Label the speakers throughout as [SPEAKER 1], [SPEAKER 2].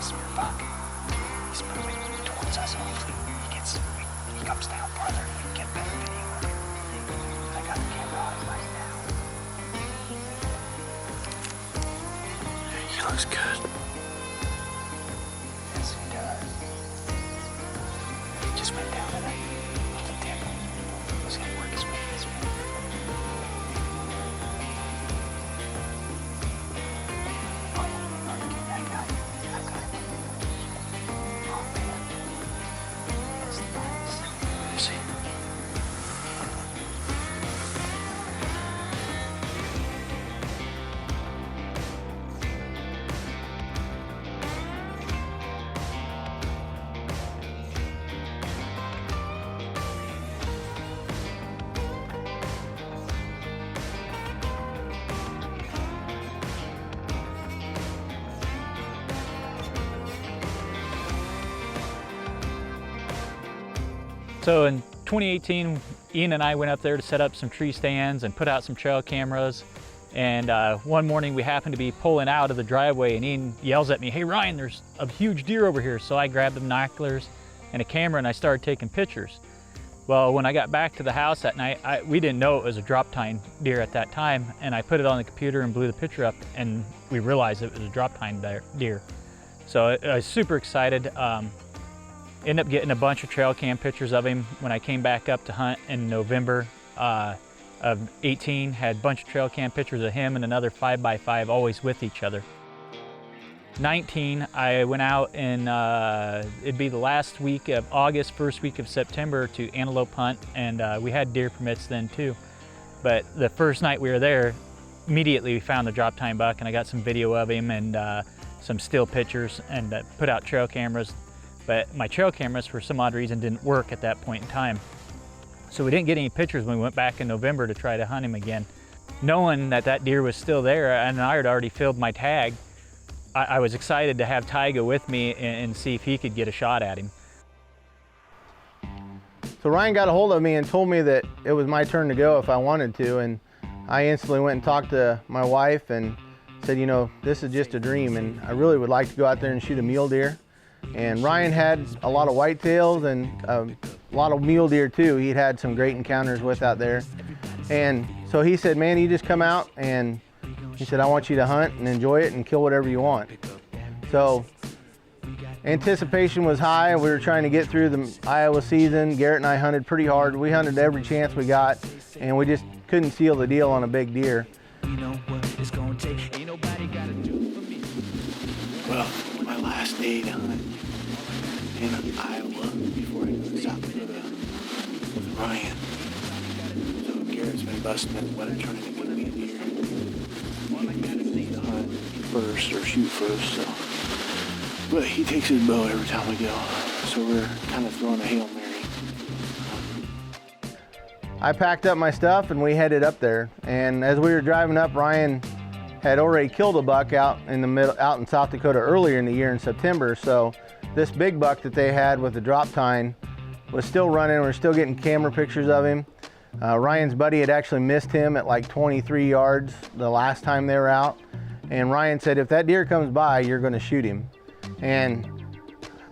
[SPEAKER 1] this is your buck. He's moving towards us. Hopefully he comes down farther and we can get better video of him. I got the camera on him right now. He looks good. Yes, he does. He just went down in a little dip. He's gonna work his way this way.
[SPEAKER 2] So in 2018, Ian and I went up there to set up some tree stands and put out some trail cameras. And one morning we happened to be pulling out of the driveway and Ian yells at me, "Hey Ryan, there's a huge deer over here." So I grabbed the binoculars and a camera and I started taking pictures. Well, when I got back to the house that night, we didn't know it was a drop tine deer at that time. And I put it on the computer and blew the picture up and we realized it was a drop tine deer. So I was super excited. Ended up getting a bunch of trail cam pictures of him when I came back up to hunt in November of 18. Had a bunch of trail cam pictures of him and another 5x5 always with each other. 19, I went out and it'd be the last week of August, first week of September to antelope hunt, and we had deer permits then too. But the first night we were there, immediately we found the drop tine buck and I got some video of him and some still pictures and put out trail cameras. But my trail cameras, for some odd reason, didn't work at that point in time. So we didn't get any pictures when we went back in November to try to hunt him again. Knowing that that deer was still there and I had already filled my tag, I was excited to have Ty go with me and see if he could get a shot at him.
[SPEAKER 3] So Ryan got a hold of me and told me that it was my turn to go if I wanted to, and I instantly went and talked to my wife and said, you know, this is just a dream and I really would like to go out there and shoot a mule deer. And Ryan had a lot of whitetails and a lot of mule deer too. He'd had some great encounters with out there. And so he said, man, you just come out, and he said, I want you to hunt and enjoy it and kill whatever you want. So anticipation was high. We were trying to get through the Iowa season. Garrett and I hunted pretty hard. We hunted every chance we got, and we just couldn't seal the deal on a big deer.
[SPEAKER 1] Well, my last day to hunt in Iowa before I go to South Dakota with Ryan. So Garrett's been busting at what I'm trying to get me a deer. To hunt first or shoot first, so. But he takes his bow every time we go, so we're kind of throwing a Hail Mary.
[SPEAKER 3] I packed up my stuff and we headed up there. And as we were driving up, Ryan had already killed a buck out in South Dakota earlier in the year in September. So this big buck that they had with the drop tine was still running. We're still getting camera pictures of him. Ryan's buddy had actually missed him at like 23 yards the last time they were out. And Ryan said, if that deer comes by, you're gonna shoot him. And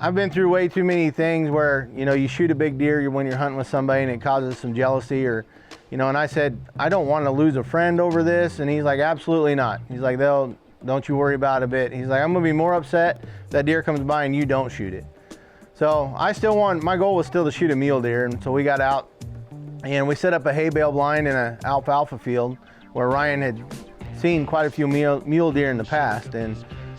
[SPEAKER 3] I've been through way too many things where, you know, you shoot a big deer when you're hunting with somebody and it causes some jealousy, or, you know, and I said, I don't want to lose a friend over this. And he's like, absolutely not. He's like, don't you worry about it a bit. He's like, I'm gonna be more upset if that deer comes by and you don't shoot it. So my goal was still to shoot a mule deer. And so we got out and we set up a hay bale blind in an alfalfa field where Ryan had seen quite a few mule deer in the past. And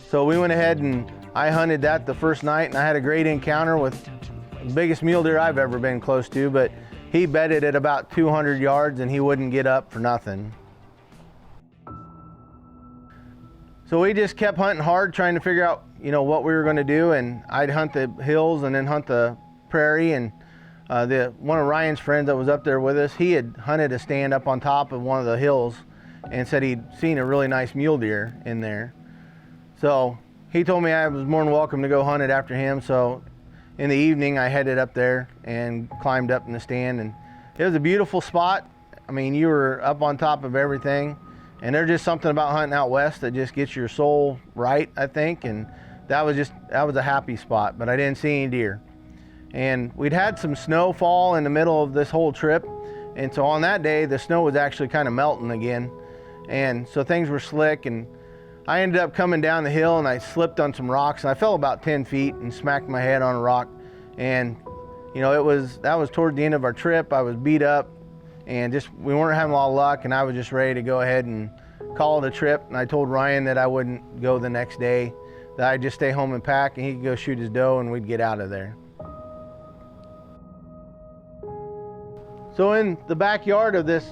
[SPEAKER 3] so we went ahead and I hunted that the first night, and I had a great encounter with the biggest mule deer I've ever been close to, but he bedded at about 200 yards and he wouldn't get up for nothing. So we just kept hunting hard, trying to figure out, you know, what we were going to do. And I'd hunt the hills and then hunt the prairie. And one of Ryan's friends that was up there with us, he had hunted a stand up on top of one of the hills and said he'd seen a really nice mule deer in there. So he told me I was more than welcome to go hunt it after him. So in the evening, I headed up there and climbed up in the stand, and it was a beautiful spot. I mean, you were up on top of everything, and there's just something about hunting out west that just gets your soul right, I think. And that was a happy spot, but I didn't see any deer. And we'd had some snowfall in the middle of this whole trip. And so on that day, the snow was actually kind of melting again. And so things were slick, and I ended up coming down the hill and I slipped on some rocks and I fell about 10 feet and smacked my head on a rock. And you know, that was toward the end of our trip. I was beat up and we weren't having a lot of luck, and I was just ready to go ahead and call it a trip. And I told Ryan that I wouldn't go the next day, that I'd just stay home and pack, and he could go shoot his doe and we'd get out of there. So in the backyard of this,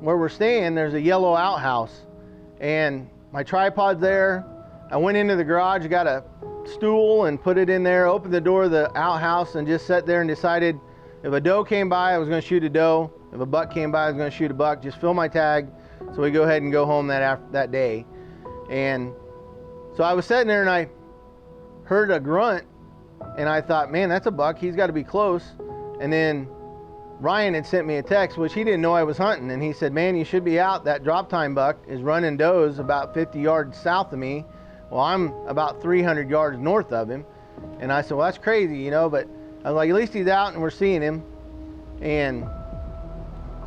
[SPEAKER 3] where we're staying, there's a yellow outhouse, and my tripod's there. I went into the garage, got a stool and put it in there, opened the door of the outhouse and just sat there and decided if a doe came by, I was gonna shoot a doe. If a buck came by, I was gonna shoot a buck, just fill my tag so we go ahead and go home that day. And so I was sitting there and I heard a grunt and I thought, man, that's a buck, he's gotta be close. And then Ryan had sent me a text, which he didn't know I was hunting, and he said, man, you should be out. That drop time buck is running does about 50 yards south of me. Well, I'm about 300 yards north of him. And I said, well, that's crazy, you know, but I was like, at least he's out and we're seeing him. And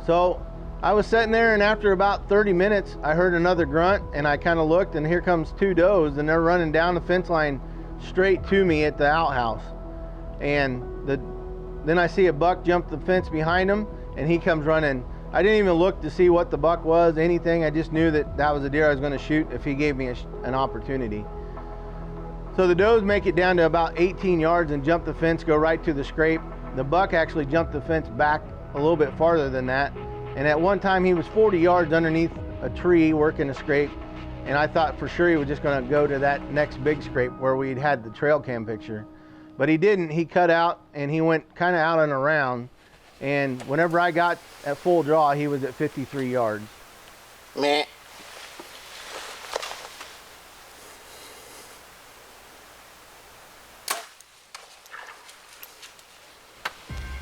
[SPEAKER 3] so I was sitting there, and after about 30 minutes, I heard another grunt, and I kind of looked, and here comes two does, and they're running down the fence line straight to me at the outhouse. And then I see a buck jump the fence behind him, and he comes running. I didn't even look to see what the buck was, anything. I just knew that that was a deer I was going to shoot if he gave me an opportunity. So the does make it down to about 18 yards and jump the fence, go right to the scrape. The buck actually jumped the fence back a little bit farther than that. And at one time he was 40 yards underneath a tree working a scrape. And I thought for sure he was just going to go to that next big scrape where we'd had the trail cam picture. But he didn't. He cut out and he went kind of out and around. And whenever I got at full draw, he was at 53 yards.
[SPEAKER 1] Meh.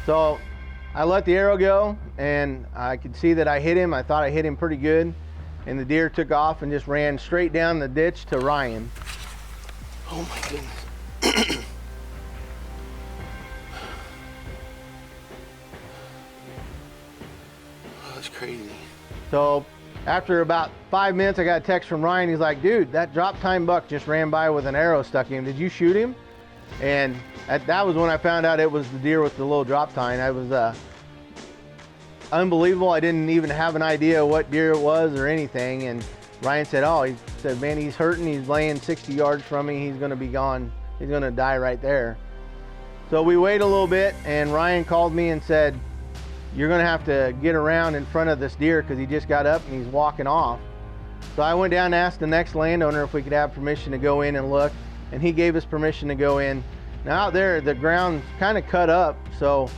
[SPEAKER 3] So I let the arrow go, and I could see that I hit him. I thought I hit him pretty good. And the deer took off and just ran straight down the ditch to Ryan.
[SPEAKER 1] Oh my goodness. Crazy.
[SPEAKER 3] So after about 5 minutes, I got a text from Ryan. He's like, dude, that drop time buck just ran by with an arrow stuck in him. Did you shoot him? And that was when I found out it was the deer with the little drop tine. I was unbelievable. I didn't even have an idea what deer it was or anything. And Ryan said, oh, he said, man, he's hurting. He's laying 60 yards from me. He's going to be gone. He's going to die right there. So we waited a little bit, and Ryan called me and said, you're gonna have to get around in front of this deer because he just got up and he's walking off. So I went down and asked the next landowner if we could have permission to go in and look, and he gave us permission to go in. Now out there, the ground's kind of cut up, so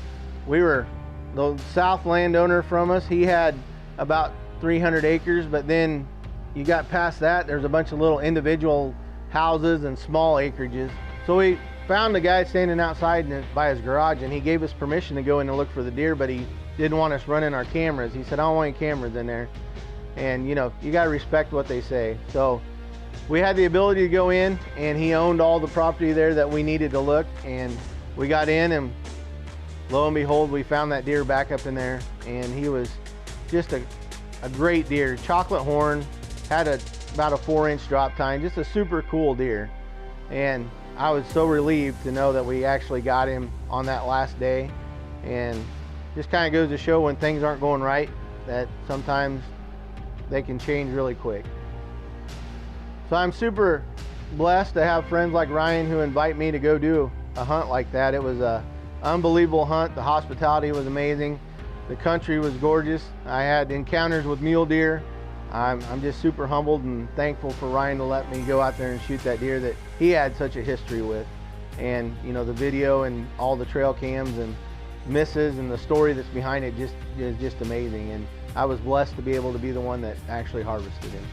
[SPEAKER 3] the south landowner from us, he had about 300 acres, but then you got past that, there's a bunch of little individual houses and small acreages. So we found the guy standing outside by his garage, and he gave us permission to go in and look for the deer, but he didn't want us running our cameras. He said, I don't want any cameras in there. And you know, you gotta respect what they say. So we had the ability to go in, and he owned all the property there that we needed to look, and we got in, and lo and behold, we found that deer back up in there, and he was just a great deer. Chocolate horn, had about a 4-inch drop tine, just a super cool deer. And I was so relieved to know that we actually got him on that last day. And just kind of goes to show when things aren't going right, that sometimes they can change really quick. So I'm super blessed to have friends like Ryan who invite me to go do a hunt like that. It was an unbelievable hunt. The hospitality was amazing. The country was gorgeous. I had encounters with mule deer. I'm just super humbled and thankful for Ryan to let me go out there and shoot that deer that he had such a history with. And you know, the video and all the trail cams and misses and the story that's behind it is just amazing. And I was blessed to be able to be the one that actually harvested him.